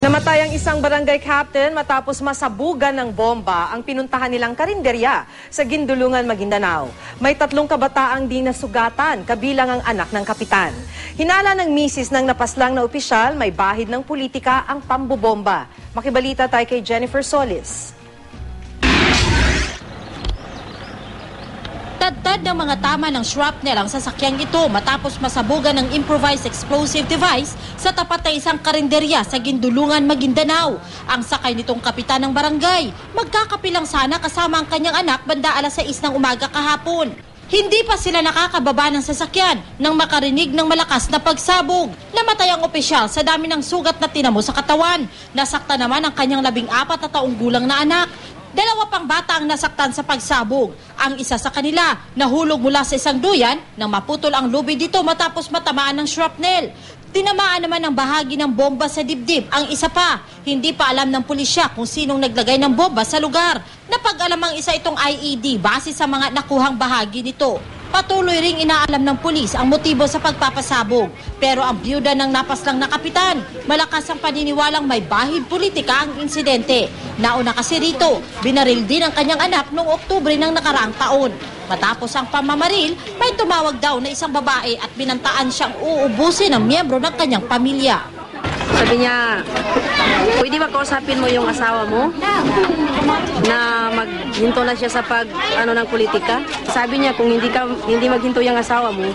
Namatay ang isang barangay captain matapos masabugan ng bomba ang pinuntahan nilang karinderya sa Gindulungan, Maguindanao. May 3 kabataang di nasugatan, kabilang ang anak ng kapitan. Hinala ng misis ng napaslang na opisyal, may bahid ng politika ang pambobomba. Makibalita tayo kay Jennifer Solis. Tad-tad ng mga tama ng shrapnel ang sasakyang ito matapos masabugan ng improvised explosive device sa tapat ng isang karinderya sa Gindulungan, Maguindanao. Ang sakay nitong kapitan ng barangay, magkakapilang sana kasama ang kanyang anak banda alas 6 ng umaga kahapon. Hindi pa sila nakakababa ng sasakyan nang makarinig ng malakas na pagsabog. Namatay ang opisyal sa dami ng sugat na tinamo sa katawan. Nasakta naman ang kanyang 14 na taong gulang na anak. 2 pang bata ang nasaktan sa pagsabog. Ang isa sa kanila nahulog mula sa isang duyan nang maputol ang lubid dito matapos matamaan ng shrapnel. Tinamaan naman ng bahagi ng bomba sa dibdib ang isa pa. Hindi pa alam ng pulisya kung sinong naglagay ng bomba sa lugar. Napag-alam ang isa itong IED base sa mga nakuhang bahagi nito. Patuloy ring inaalam ng pulis ang motibo sa pagpapasabog. Pero ang byuda ng napaslang na kapitan, malakas ang paniniwalang may bahid politika ang insidente. Nauna kasi rito, binaril din ang kanyang anak noong Oktubre ng nakaraang taon. Matapos ang pamamaril, may tumawag daw na isang babae at binantaan siyang uubusin ng miyembro ng kanyang pamilya. Sabi niya, pwede ba kausapin mo yung asawa mo na maghinto na siya sa ng politika? Sabi niya, kung hindi maghinto yung asawa mo,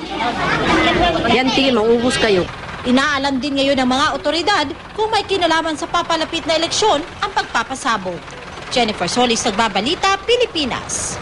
yan tingin, maubos kayo. Inaalam din ngayon ng mga otoridad kung may kinalaman sa papalapit na eleksyon ang pagpapasabog. Jennifer Solis, Nagbabalita, Pilipinas.